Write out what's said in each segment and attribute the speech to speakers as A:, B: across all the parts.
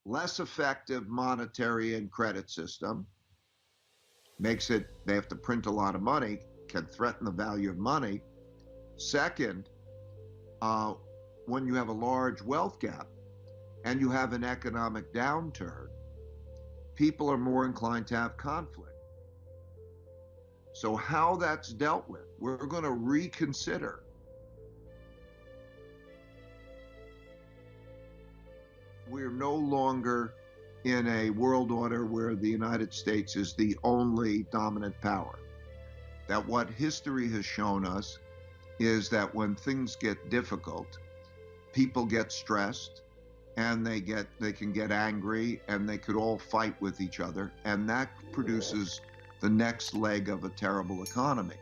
A: less effective monetary and credit system, makes it, they have to print a lot of money, can threaten the value of money. Second, uh, when you have a large wealth gap and you have an economic downturn, people are more inclined to have conflict. So how that's dealt with, we're going to reconsider. We're no longer in a world order where the United States is the only dominant power. That what history has shown us is that when things get difficult, people get stressed and they can get angry and they could all fight with each other, and that produces the next leg of a terrible economy,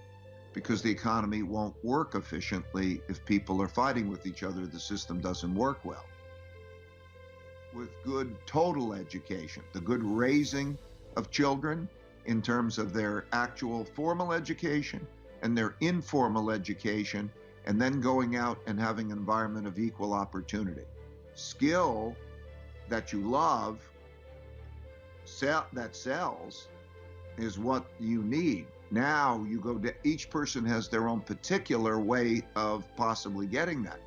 A: because the economy won't work efficiently if people are fighting with each other. The system doesn't work well. With good total education, the good raising of children in terms of their actual formal education and their informal education, and then going out and having an environment of equal opportunity. Skill that you love, that sells, is what you need. Now you go to, each person has their own particular way of possibly getting that.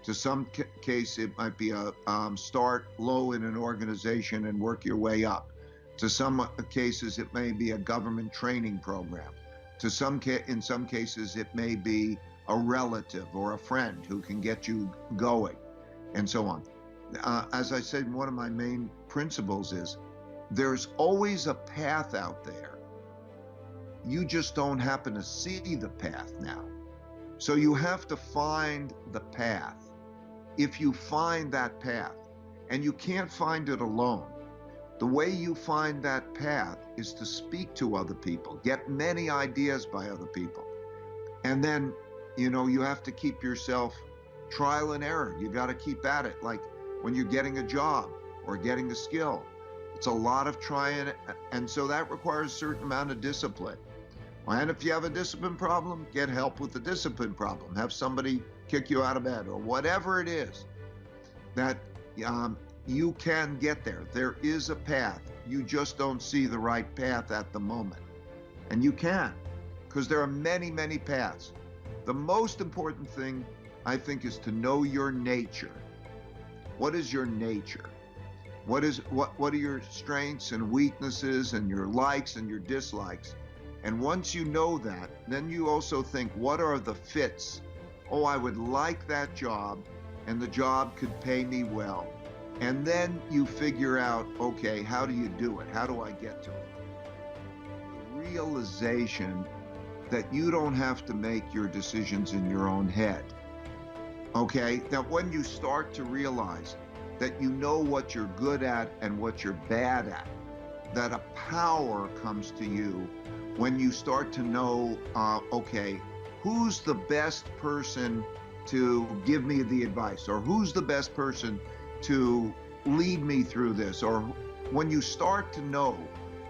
A: To some case, it might be a start low in an organization and work your way up. To some cases, it may be a government training program. In some cases, it may be a relative or a friend who can get you going, and so on. As I said, one of my main principles is there's always a path out there. You just don't happen to see the path now. So you have to find the path. If you find that path, and you can't find it alone, the way you find that path is to speak to other people, get many ideas by other people. And then, you have to keep yourself trial and error. You got to keep at it. Like when you're getting a job or getting a skill, it's a lot of trying. And so that requires a certain amount of discipline. And if you have a discipline problem, get help with the discipline problem. Have somebody kick you out of bed or whatever it is, that you can get there. There is a path. You just don't see the right path at the moment. And you can, because there are many, many paths. The most important thing, I think, is to know your nature. What is your nature? What are your strengths and weaknesses and your likes and your dislikes? And once you know that, then you also think, what are the fits? Oh, I would like that job, and the job could pay me well. And then you figure out, okay, how do you do it? How do I get to it? The realization that you don't have to make your decisions in your own head. Okay, that when you start to realize that you know what you're good at and what you're bad at, that a power comes to you when you start to know, okay, who's the best person to give me the advice, or who's the best person to lead me through this, or when you start to know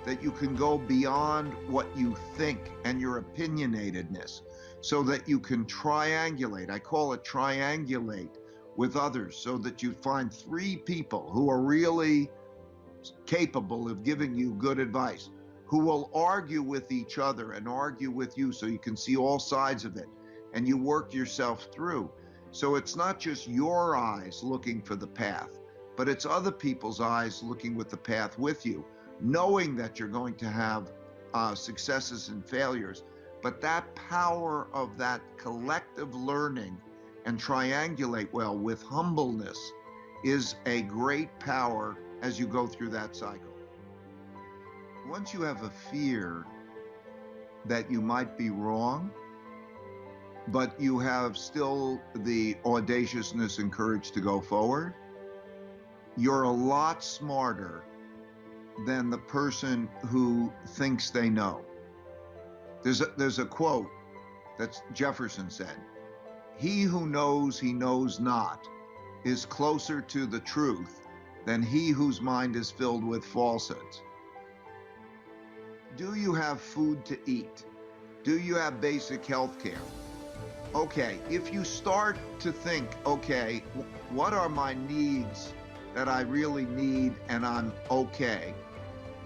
A: that you can go beyond what you think and your opinionatedness, so that you can triangulate. I call it triangulate with others, so that you find 3 people who are really capable of giving you good advice, who will argue with each other and argue with you, so you can see all sides of it and you work yourself through. So it's not just your eyes looking for the path, but it's other people's eyes looking with the path with you, knowing that you're going to have successes and failures. But that power of that collective learning and triangulate well with humbleness is a great power as you go through that cycle. Once you have a fear that you might be wrong, but you have still the audaciousness and courage to go forward, you're a lot smarter than the person who thinks they know. There's a quote that Jefferson said, "He who knows he knows not is closer to the truth than he whose mind is filled with falsehoods." Do you have food to eat? Do you have basic health care? Okay, if you start to think, okay, what are my needs that I really need and I'm okay?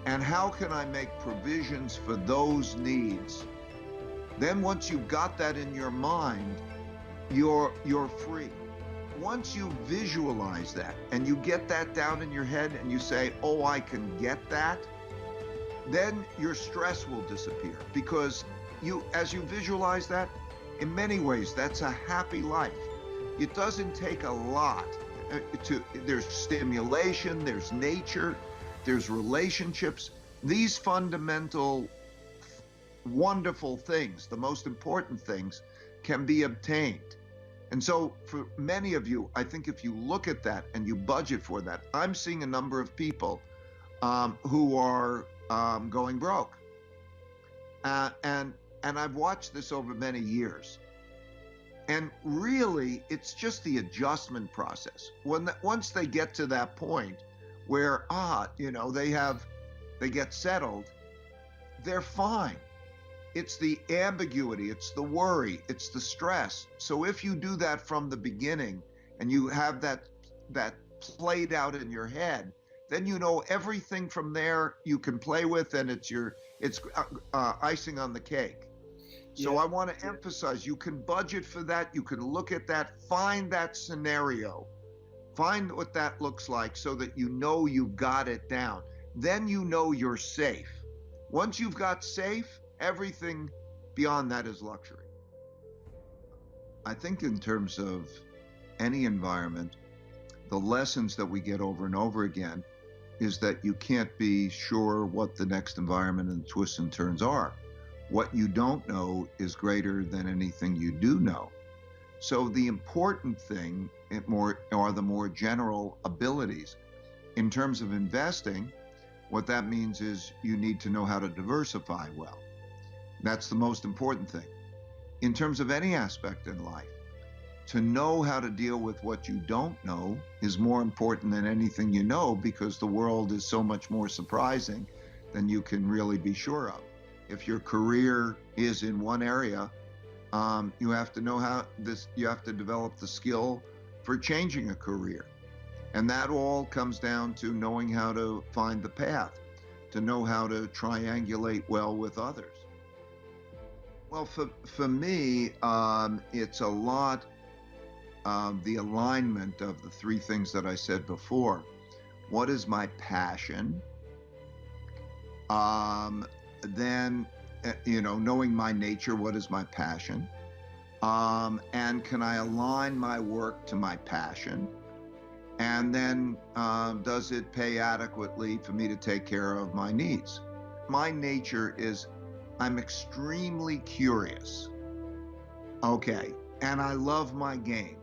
A: And how can I make provisions for those needs? Then once you've got that in your mind, you're free. Once you visualize that and you get that down in your head and you say, oh, I can get that, then your stress will disappear, because as you visualize that, in many ways, that's a happy life. It doesn't take a lot. There's stimulation, there's nature, there's relationships. These fundamental, wonderful things, the most important things, can be obtained. And so for many of you, I think if you look at that and you budget for that, I'm seeing a number of people who are going broke. And I've watched this over many years. And really, it's just the adjustment process. Once they get to that point where, they get settled, they're fine. It's the ambiguity, it's the worry, it's the stress. So if you do that from the beginning and you have that played out in your head, then you know everything from there you can play with, and it's icing on the cake. So I want to emphasize, you can budget for that, you can look at that, find that scenario, find what that looks like so that you know you've got it down. Then you know you're safe. Once you've got safe, everything beyond that is luxury. I think in terms of any environment, the lessons that we get over and over again is that you can't be sure what the next environment and twists and turns are. What you don't know is greater than anything you do know. So the important thing are the more general abilities. In terms of investing, what that means is you need to know how to diversify well. That's the most important thing. In terms of any aspect in life, to know how to deal with what you don't know is more important than anything you know, because the world is so much more surprising than you can really be sure of. If your career is in one area, you have to know you have to develop the skill for changing a career. And that all comes down to knowing how to find the path, to know how to triangulate well with others. Well, for me, it's a lot of the alignment of the three things that I said before. What is my passion? Then, knowing my nature, what is my passion? And can I align my work to my passion? And then does it pay adequately for me to take care of my needs? My nature is I'm extremely curious. Okay, and I love my game.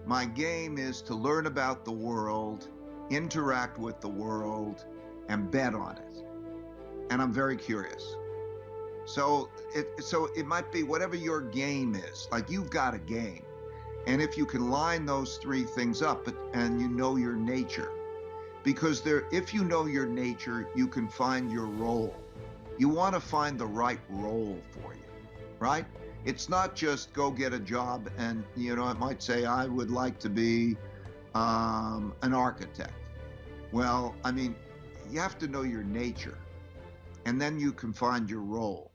A: My game is to learn about the world, interact with the world, and bet on it. And I'm very curious. So it might be whatever your game is. Like, you've got a game. And if you can line those three things up, and you know your nature, because if you know your nature, you can find your role. You want to find the right role for you, right? It's not just go get a job and, it might say, I would like to be an architect. Well, you have to know your nature, and then you can find your role.